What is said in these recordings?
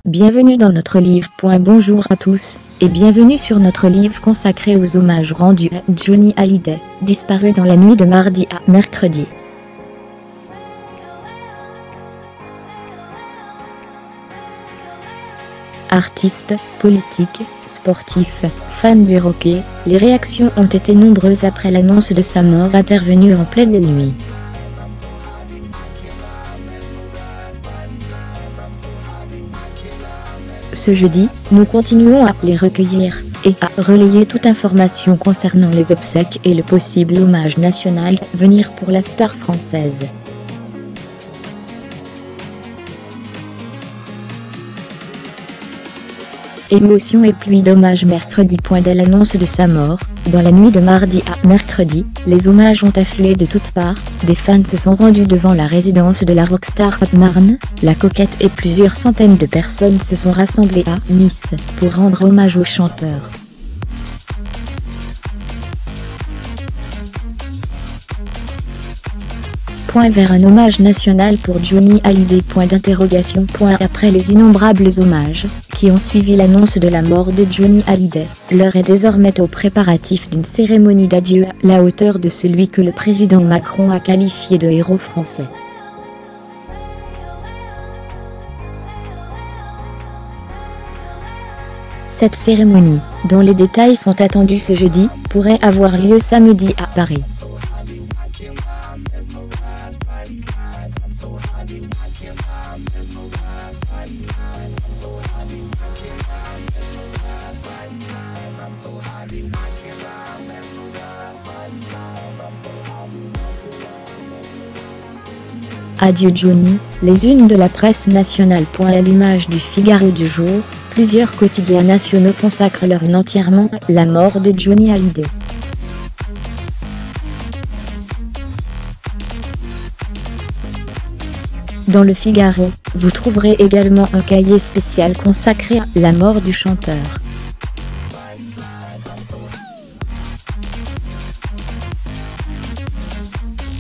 Bienvenue dans notre livre. Bonjour à tous, et bienvenue sur notre livre consacré aux hommages rendus à Johnny Hallyday, disparu dans la nuit de mardi à mercredi. Artistes, politiques, sportifs, fans du hockey, les réactions ont été nombreuses après l'annonce de sa mort intervenue en pleine nuit. Ce jeudi, nous continuons à les recueillir et à relayer toute information concernant les obsèques et le possible hommage national à venir pour la star française. Émotion et pluie d'hommages mercredi. Dès l'annonce de sa mort, dans la nuit de mardi à mercredi, les hommages ont afflué de toutes parts, des fans se sont rendus devant la résidence de la rockstar à Marne, la Coquette et plusieurs centaines de personnes se sont rassemblées à Nice, pour rendre hommage au chanteur. Vers un hommage national pour Johnny Hallyday. Après les innombrables hommages qui ont suivi l'annonce de la mort de Johnny Hallyday, l'heure est désormais aux préparatifs d'une cérémonie d'adieu à la hauteur de celui que le président Macron a qualifié de héros français. Cette cérémonie, dont les détails sont attendus ce jeudi, pourrait avoir lieu samedi à Paris. Adieu Johnny, les unes de la presse nationale. À l'image du Figaro du jour, plusieurs quotidiens nationaux consacrent leur une entièrement à la mort de Johnny Hallyday. Dans le Figaro, vous trouverez également un cahier spécial consacré à la mort du chanteur.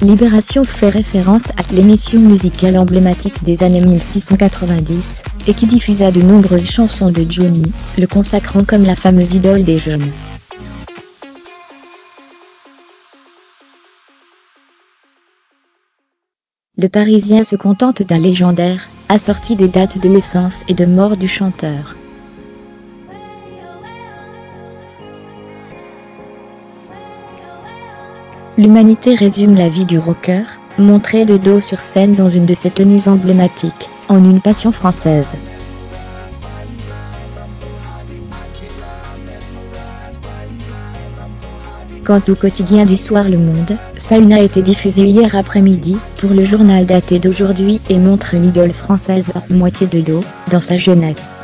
Libération fait référence à l'émission musicale emblématique des années 1690, et qui diffusa de nombreuses chansons de Johnny, le consacrant comme la fameuse idole des jeunes. Le Parisien se contente d'un légendaire, assorti des dates de naissance et de mort du chanteur. L'Humanité résume la vie du rocker, montré de dos sur scène dans une de ses tenues emblématiques, en une passion française. Quant au quotidien du soir Le Monde, sa une a été diffusée hier après-midi, pour le journal daté d'aujourd'hui et montre l'idole française à moitié de dos, dans sa jeunesse.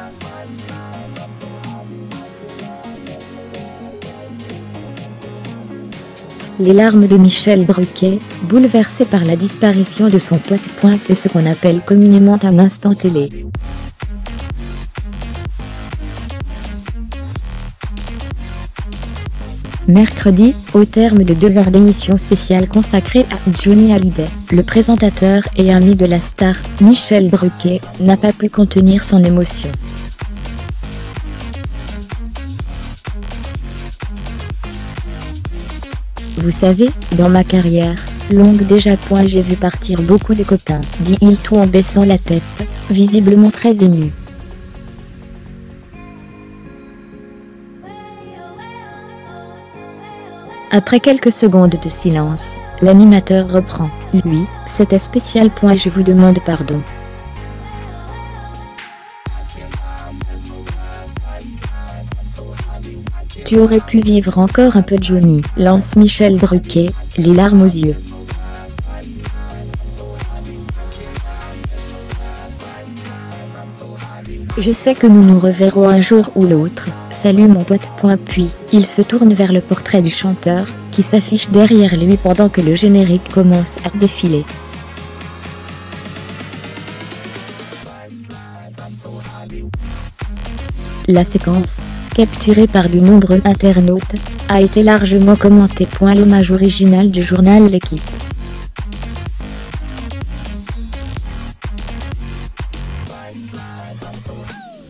Les larmes de Michel Drucker, bouleversé par la disparition de son pote. C'est ce qu'on appelle communément un instant télé. Mercredi, au terme de 2 heures d'émission spéciale consacrée à Johnny Hallyday, le présentateur et ami de la star, Michel Drucker, n'a pas pu contenir son émotion. Vous savez, dans ma carrière, longue déjà. J'ai vu partir beaucoup de copains, dit-il tout en baissant la tête, visiblement très ému. Après quelques secondes de silence, l'animateur reprend. Lui, c'était spécial. Je vous demande pardon. Tu aurais pu vivre encore un peu Johnny, lance Michel Drucker, les larmes aux yeux. Je sais que nous nous reverrons un jour ou l'autre, salut mon pote. Puis, il se tourne vers le portrait du chanteur, qui s'affiche derrière lui pendant que le générique commence à défiler. La séquence, capturé par de nombreux internautes, a été largement commenté. L'hommage original du journal L'Équipe.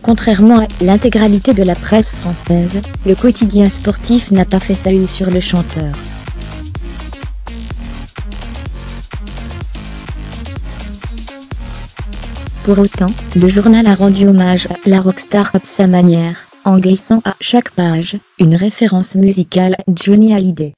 Contrairement à l'intégralité de la presse française, le quotidien sportif n'a pas fait sa une sur le chanteur. Pour autant, le journal a rendu hommage à la rockstar à sa manière, en glissant à chaque page une référence musicale à Johnny Hallyday.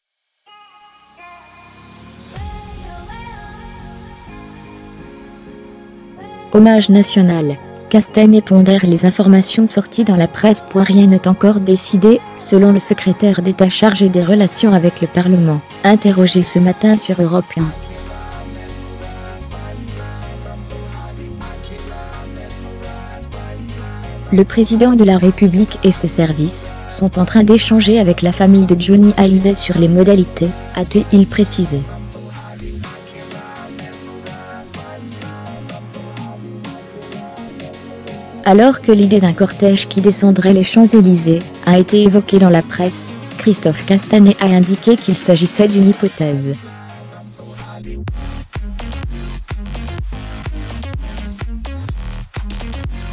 Hommage national. Castanet pondère les informations sorties dans la presse. Rien n'est encore décidé, selon le secrétaire d'État chargé des relations avec le Parlement, interrogé ce matin sur Europe 1. Le président de la République et ses services sont en train d'échanger avec la famille de Johnny Hallyday sur les modalités, a-t-il précisé. Alors que l'idée d'un cortège qui descendrait les Champs-Élysées a été évoquée dans la presse, Christophe Castanet a indiqué qu'il s'agissait d'une hypothèse.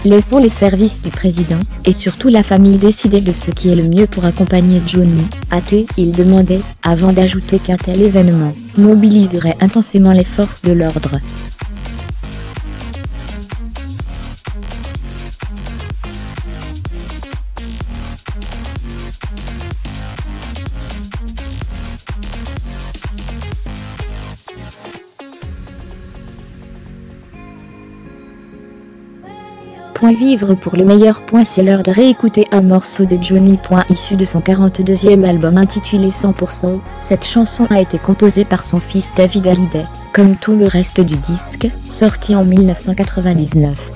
Laissons les services du président, et surtout la famille décider de ce qui est le mieux pour accompagner Johnny, a-t-il demandé, avant d'ajouter qu'un tel événement mobiliserait intensément les forces de l'ordre. Vivre pour le meilleur. C'est l'heure de réécouter un morceau de Johnny. Issu de son 42e album intitulé 100%, cette chanson a été composée par son fils David Hallyday, comme tout le reste du disque, sorti en 1999.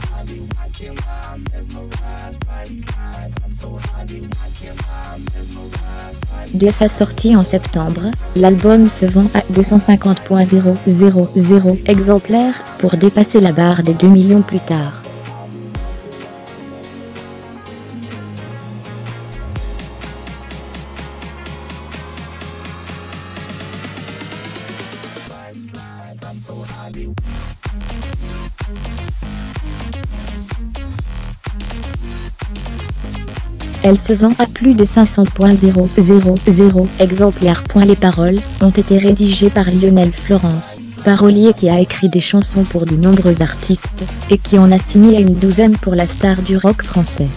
Dès sa sortie en septembre, l'album se vend à 250 000 exemplaires, pour dépasser la barre des 2 millions plus tard. Elle se vend à plus de 500 000 exemplaires. Les paroles ont été rédigées par Lionel Florence, parolier qui a écrit des chansons pour de nombreux artistes, et qui en a signé une douzaine pour la star du rock français.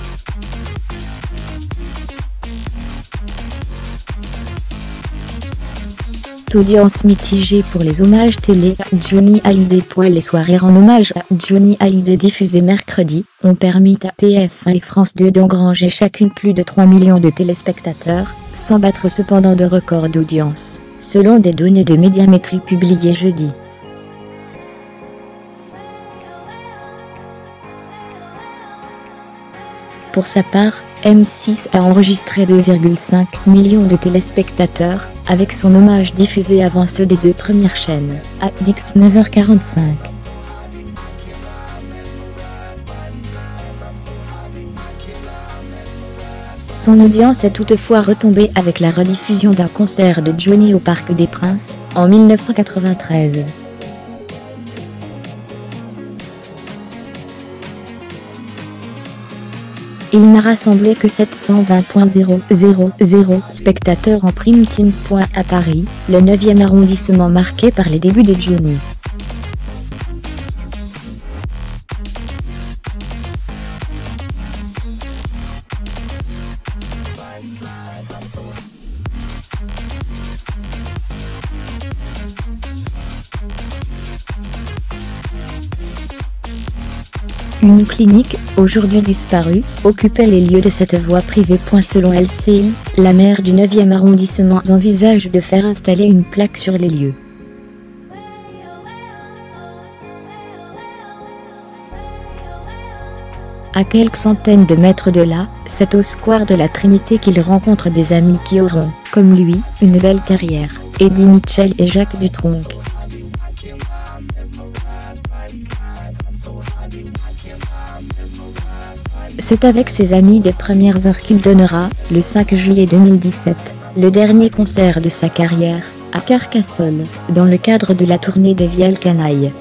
Audience mitigée pour les hommages télé à Johnny Hallyday. Les soirées en hommage à Johnny Hallyday diffusées mercredi ont permis à TF1 et France 2 d'engranger chacune plus de 3 millions de téléspectateurs, sans battre cependant de record d'audience, selon des données de Médiamétrie publiées jeudi. Pour sa part, M6 a enregistré 2,5 millions de téléspectateurs, avec son hommage diffusé avant ceux des deux premières chaînes, à 19h45. Son audience est toutefois retombée avec la rediffusion d'un concert de Johnny au Parc des Princes, en 1993. Il n'a rassemblé que 720 000 spectateurs en prime time. À Paris, le 9e arrondissement marqué par les débuts de Johnny. Une clinique, aujourd'hui disparue, occupait les lieux de cette voie privée. Selon LCI, la maire du 9e arrondissement envisage de faire installer une plaque sur les lieux. À quelques centaines de mètres de là, c'est au square de la Trinité qu'il rencontre des amis qui auront, comme lui, une belle carrière, Eddie Mitchell et Jacques Dutronc. C'est avec ses amis des premières heures qu'il donnera, le 5 juillet 2017, le dernier concert de sa carrière, à Carcassonne, dans le cadre de la tournée des Vieilles Canailles.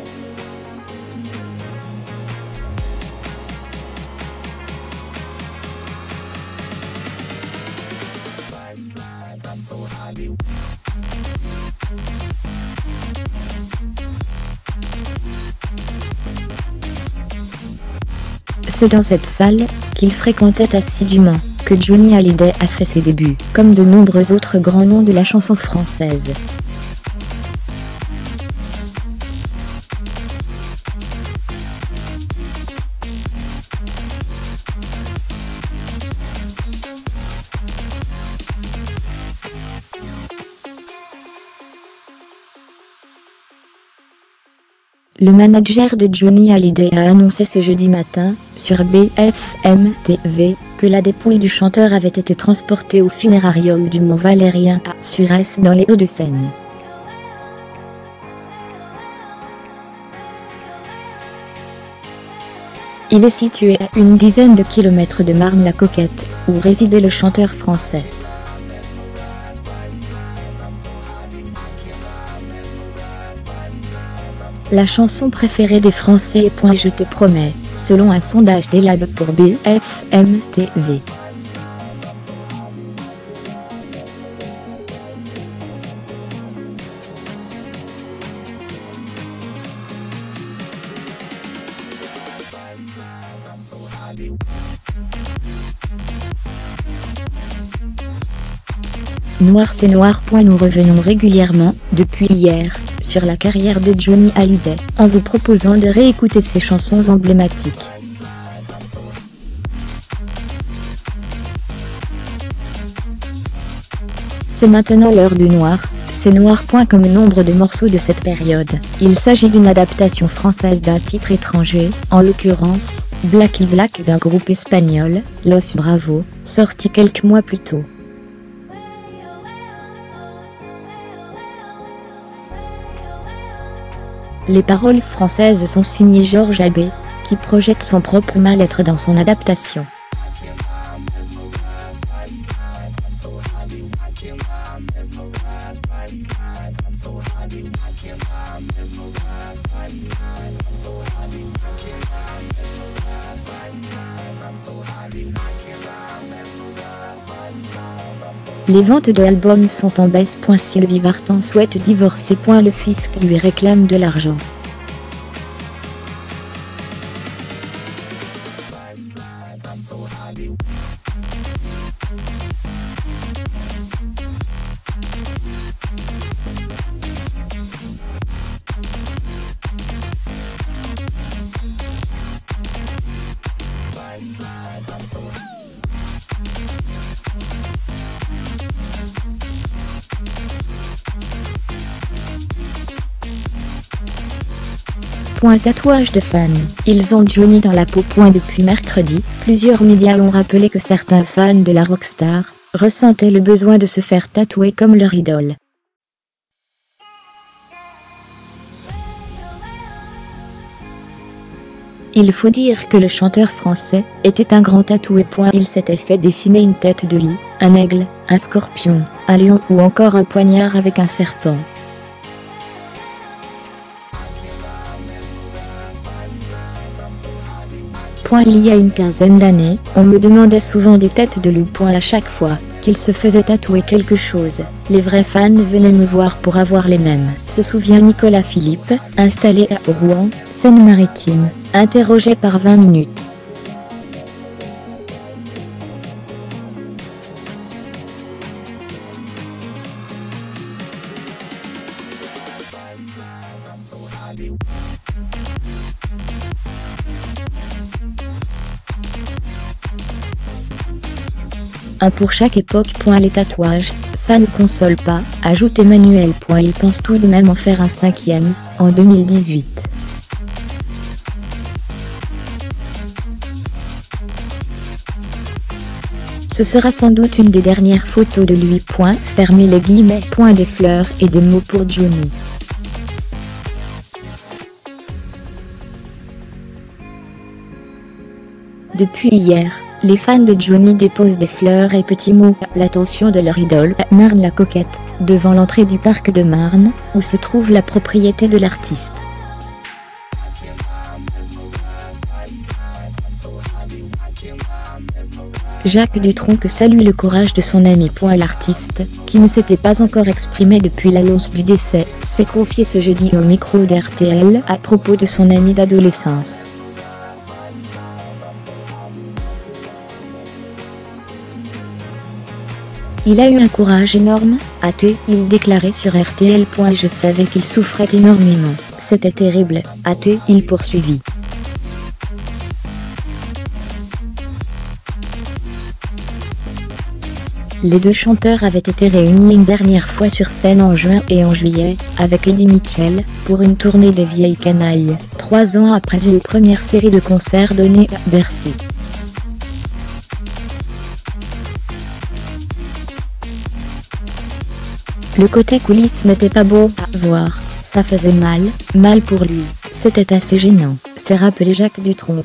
C'est dans cette salle, qu'il fréquentait assidûment, que Johnny Hallyday a fait ses débuts, comme de nombreux autres grands noms de la chanson française. Le manager de Johnny Hallyday a annoncé ce jeudi matin, sur BFM TV, que la dépouille du chanteur avait été transportée au funérarium du Mont Valérien à Suresse dans les Hauts-de-Seine. Il est situé à une dizaine de kilomètres de Marne-la-Coquette, où résidait le chanteur français. La chanson préférée des Français est Je te promets, selon un sondage d'Elab pour BFM TV. Noir c'est noir. Nous revenons régulièrement, depuis hier, sur la carrière de Johnny Hallyday, en vous proposant de réécouter ses chansons emblématiques. C'est maintenant l'heure du noir, c'est noir. Comme nombre de morceaux de cette période, il s'agit d'une adaptation française d'un titre étranger, en l'occurrence, Blacky Black d'un groupe espagnol, Los Bravos, sorti quelques mois plus tôt. Les paroles françaises sont signées Georges Abbé, qui projette son propre mal-être dans son adaptation. Les ventes de l'album sont en baisse. Sylvie Vartan souhaite divorcer. Le fisc lui réclame de l'argent. Tatouage de fans. Ils ont Johnny dans la peau. Depuis mercredi, plusieurs médias ont rappelé que certains fans de la rockstar ressentaient le besoin de se faire tatouer comme leur idole. Il faut dire que le chanteur français était un grand tatoué. Il s'était fait dessiner une tête de loup, un aigle, un scorpion, un lion ou encore un poignard avec un serpent. Il y a une quinzaine d'années, on me demandait souvent des têtes de loup. À chaque fois qu'il se faisait tatouer quelque chose, les vrais fans venaient me voir pour avoir les mêmes. Se souvient Nicolas Philippe, installé à Rouen, Seine-Maritime, interrogé par 20 minutes. Un pour chaque époque. Les tatouages, ça ne console pas, ajoute Emmanuel. Il pense tout de même en faire un 5e, en 2018. Ce sera sans doute une des dernières photos de lui. Fermez les guillemets. Des fleurs et des mots pour Johnny. Depuis hier, les fans de Johnny déposent des fleurs et petits mots à l'attention de leur idole, Marne la Coquette, devant l'entrée du parc de Marne, où se trouve la propriété de l'artiste. Jacques Dutronc salue le courage de son ami. L'artiste, qui ne s'était pas encore exprimé depuis l'annonce du décès, s'est confié ce jeudi au micro d'RTL à propos de son ami d'adolescence. Il a eu un courage énorme, a-t-il déclaré sur RTL. Je savais qu'il souffrait énormément, c'était terrible, a-t-il poursuivi. Les deux chanteurs avaient été réunis une dernière fois sur scène en juin et en juillet, avec Eddie Mitchell, pour une tournée des Vieilles Canailles, 3 ans après une première série de concerts donnés à Bercy. Le côté coulisses n'était pas beau à voir, ça faisait mal pour lui, c'était assez gênant, s'est rappelé Jacques Dutronc.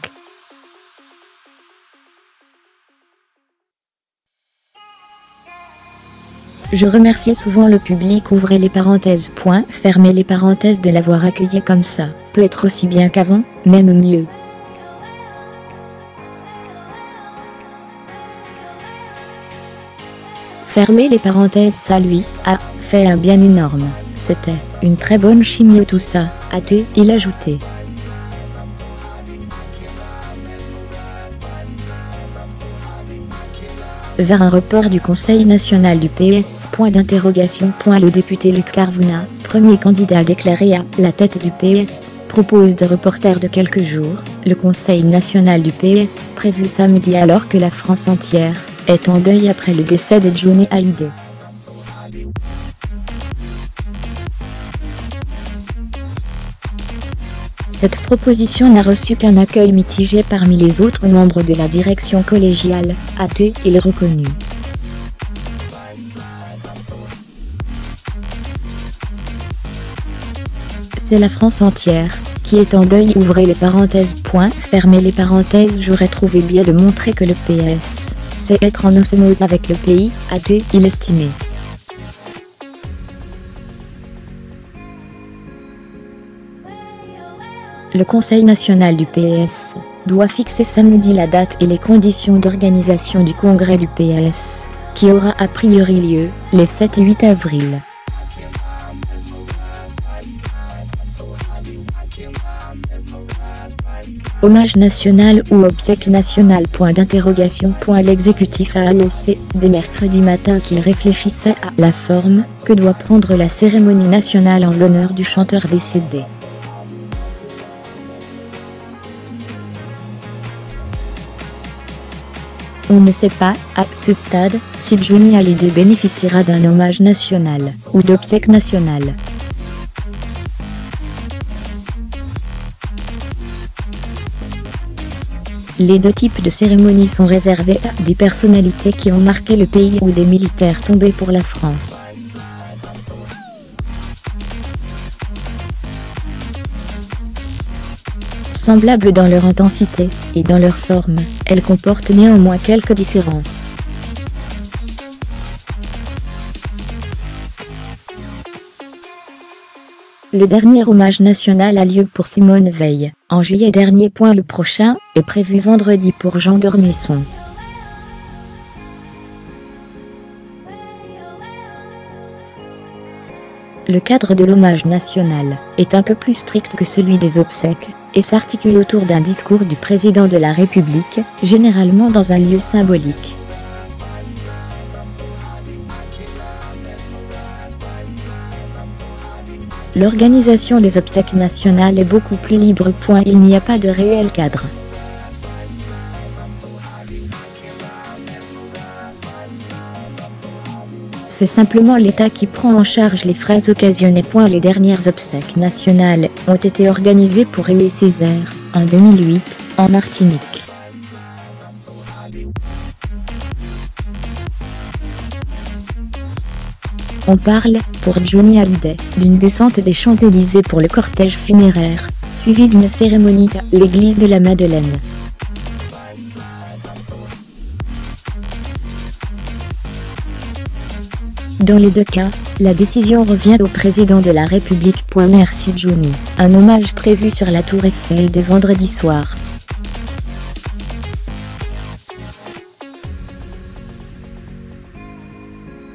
Je remerciais souvent le public, ouvrez les parenthèses, fermez les parenthèses, de l'avoir accueilli comme ça, peut être aussi bien qu'avant, même mieux. Fermez les parenthèses, ça lui a fait un bien énorme, c'était une très bonne chimio tout ça, a-t-il ajouté. Vers un report du Conseil national du PS. Le député Luc Carvuna, premier candidat déclaré à la tête du PS, propose de reporter de quelques jours le Conseil national du PS prévu samedi, alors que la France entière est en deuil après le décès de Johnny Hallyday. Cette proposition n'a reçu qu'un accueil mitigé parmi les autres membres de la direction collégiale, a-t-il reconnu. C'est la France entière qui est en deuil, ouvrez les parenthèses, fermez les parenthèses. J'aurais trouvé bien de montrer que le PS, c'est être en osmose avec le pays, a-t-il estimé. Le Conseil national du PS doit fixer samedi la date et les conditions d'organisation du congrès du PS, qui aura a priori lieu les 7 et 8 avril. Hommage national ou obsèque nationale ? L'exécutif a annoncé dès mercredi matin qu'il réfléchissait à la forme que doit prendre la cérémonie nationale en l'honneur du chanteur décédé. On ne sait pas, à ce stade, si Johnny Hallyday bénéficiera d'un hommage national ou d'obsèques nationales. Les deux types de cérémonies sont réservés à des personnalités qui ont marqué le pays ou des militaires tombés pour la France. Semblables dans leur intensité et dans leur forme, elles comportent néanmoins quelques différences. Le dernier hommage national a lieu pour Simone Veil, en juillet dernier. Le prochain est prévu vendredi pour Jean d'Ormesson. Le cadre de l'hommage national est un peu plus strict que celui des obsèques, et s'articule autour d'un discours du président de la République, généralement dans un lieu symbolique. L'organisation des obsèques nationales est beaucoup plus libre. Il n'y a pas de réel cadre. C'est simplement l'État qui prend en charge les frais occasionnés. Les dernières obsèques nationales ont été organisées pour Aimé Césaire, en 2008, en Martinique. On parle, pour Johnny Hallyday, d'une descente des Champs-Élysées pour le cortège funéraire, suivie d'une cérémonie à l'église de la Madeleine. Dans les deux cas, la décision revient au président de la République. Merci Johnny. Un hommage prévu sur la Tour Eiffel dès vendredi soir.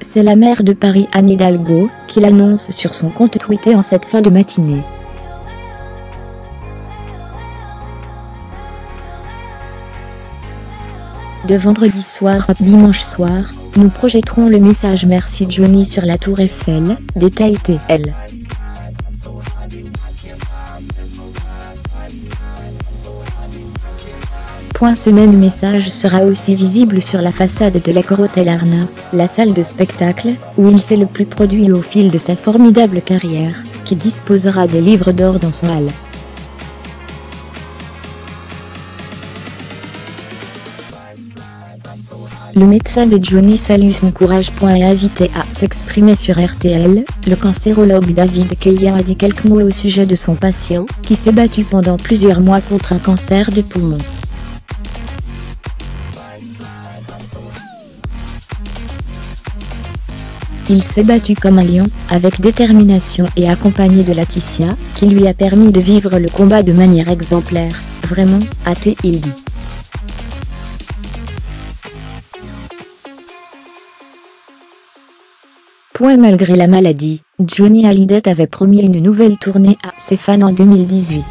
C'est la maire de Paris Anne Hidalgo qui l'annonce sur son compte Twitter en cette fin de matinée. De vendredi soir à dimanche soir, nous projetterons le message Merci Johnny sur la Tour Eiffel, détaille TL. Ce même message sera aussi visible sur la façade de l'Accor Hotel Arna, la salle de spectacle, où il s'est le plus produit au fil de sa formidable carrière, qui disposera des livres d'or dans son hall. Le médecin de Johnny salue son courage. Et invité à s'exprimer sur RTL, le cancérologue David Keia a dit quelques mots au sujet de son patient, qui s'est battu pendant plusieurs mois contre un cancer de poumon. Il s'est battu comme un lion, avec détermination et accompagné de Laetitia, qui lui a permis de vivre le combat de manière exemplaire, vraiment, a-t-il dit. Malgré la maladie, Johnny Hallyday avait promis une nouvelle tournée à ses fans en 2018.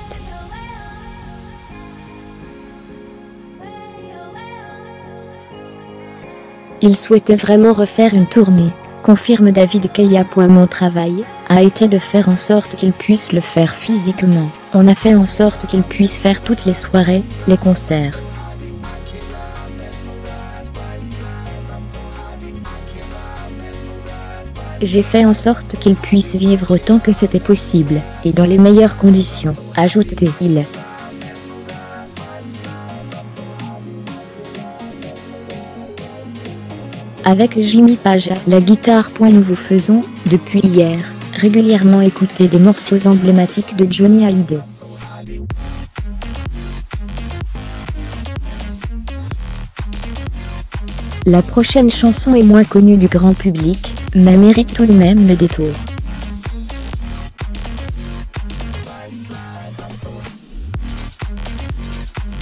Il souhaitait vraiment refaire une tournée, confirme David Keia. Mon travail a été de faire en sorte qu'il puisse le faire physiquement. On a fait en sorte qu'il puisse faire toutes les soirées, les concerts. J'ai fait en sorte qu'il puisse vivre autant que c'était possible, et dans les meilleures conditions, ajoute-t-il. Avec Jimmy Page à la guitare. Nous vous faisons, depuis hier, régulièrement écouter des morceaux emblématiques de Johnny Hallyday. La prochaine chanson est moins connue du grand public, mais mérite tout de même le détour.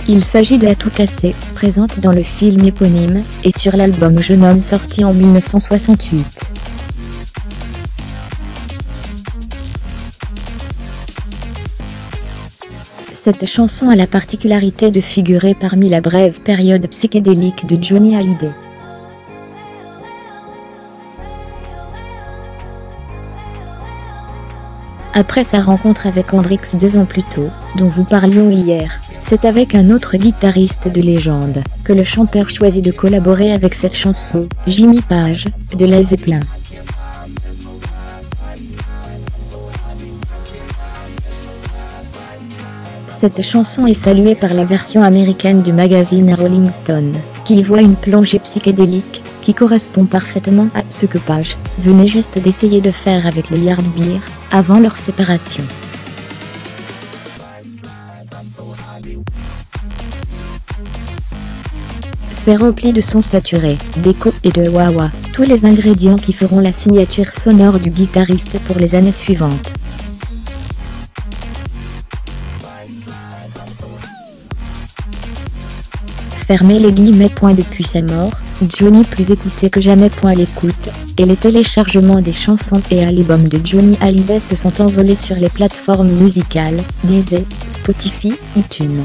Il s'agit de À tout casser, présente dans le film éponyme, et sur l'album Jeune homme sorti en 1968. Cette chanson a la particularité de figurer parmi la brève période psychédélique de Johnny Hallyday. Après sa rencontre avec Hendrix 2 ans plus tôt, dont vous parlions hier, c'est avec un autre guitariste de légende, que le chanteur choisit de collaborer avec cette chanson, Jimmy Page, de Led Zeppelin. Cette chanson est saluée par la version américaine du magazine Rolling Stone, qui y voit une plongée psychédélique, qui correspond parfaitement à ce que Page venait juste d'essayer de faire avec les Yardbirds, avant leur séparation. C'est rempli de sons saturés, d'échos et de wah-wah, tous les ingrédients qui feront la signature sonore du guitariste pour les années suivantes. Fermez les guillemets. Depuis sa mort, Johnny plus écouté que jamais. L'écoute et les téléchargements des chansons et albums de Johnny Hallyday se sont envolés sur les plateformes musicales, Deezer, Spotify, iTunes.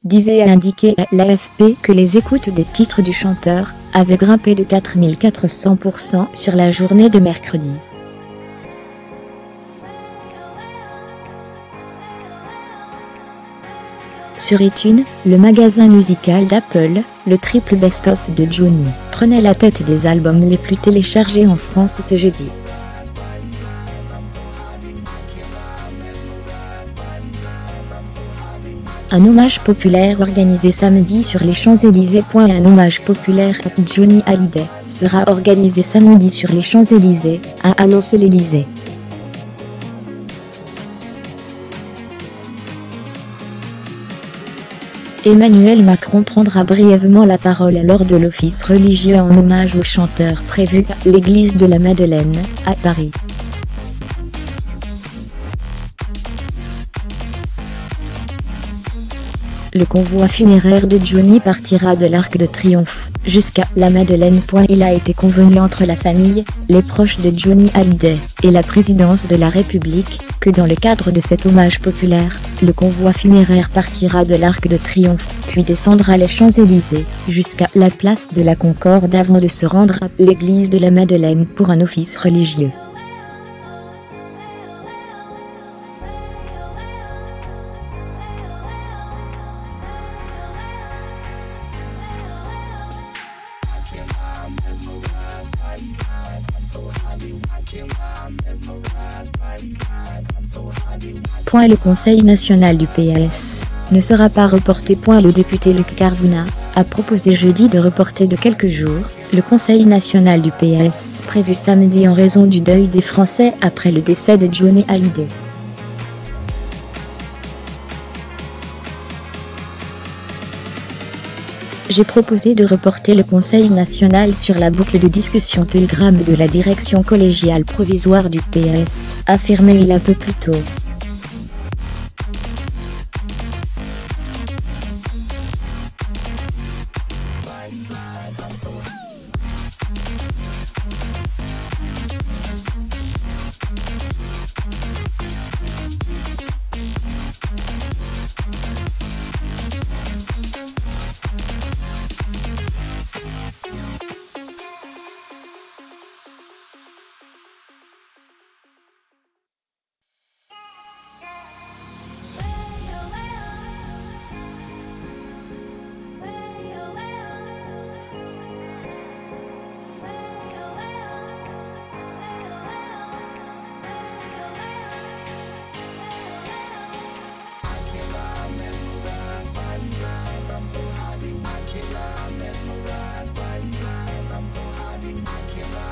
Deezer a indiqué à l'AFP que les écoutes des titres du chanteur avaient grimpé de 4400% sur la journée de mercredi. Sur iTunes, le magasin musical d'Apple, le triple best-of de Johnny prenait la tête des albums les plus téléchargés en France ce jeudi. Un hommage populaire organisé samedi sur les Champs-Élysées. Un hommage populaire à Johnny Hallyday sera organisé samedi sur les Champs-Élysées, a annoncé l'Élysée. Emmanuel Macron prendra brièvement la parole lors de l'office religieux en hommage au chanteur prévu à l'église de la Madeleine, à Paris. Le convoi funéraire de Johnny partira de l'Arc de Triomphe jusqu'à la Madeleine. Il a été convenu entre la famille, les proches de Johnny Hallyday et la présidence de la République que dans le cadre de cet hommage populaire, le convoi funéraire partira de l'Arc de Triomphe, puis descendra les Champs-Élysées jusqu'à la place de la Concorde avant de se rendre à l'église de la Madeleine pour un office religieux. Le Conseil national du PS ne sera pas reporté. Le député Luc Carvuna a proposé jeudi de reporter de quelques jours le Conseil national du PS prévu samedi en raison du deuil des Français après le décès de Johnny Hallyday. J'ai proposé de reporter le Conseil national sur la boucle de discussion Telegram de la direction collégiale provisoire du PS, affirmait-il un peu plus tôt.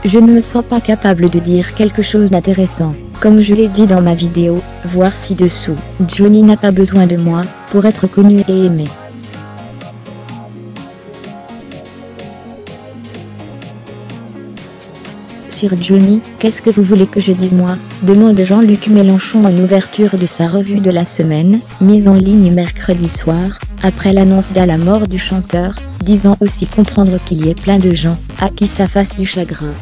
Je ne me sens pas capable de dire quelque chose d'intéressant. Comme je l'ai dit dans ma vidéo, voir ci-dessous, Johnny n'a pas besoin de moi pour être connu et aimé. Sur Johnny, qu'est-ce que vous voulez que je dise moi? Demande Jean-Luc Mélenchon en ouverture de sa revue de la semaine, mise en ligne mercredi soir, après l'annonce de la mort du chanteur, disant aussi comprendre qu'il y ait plein de gens à qui ça fasse du chagrin.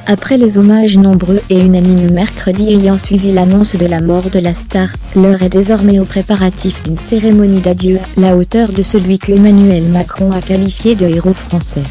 Après les hommages nombreux et unanimes mercredi ayant suivi l'annonce de la mort de la star, l'heure est désormais aux préparatifs d'une cérémonie d'adieu à la hauteur de celui que Emmanuel Macron a qualifié de héros français.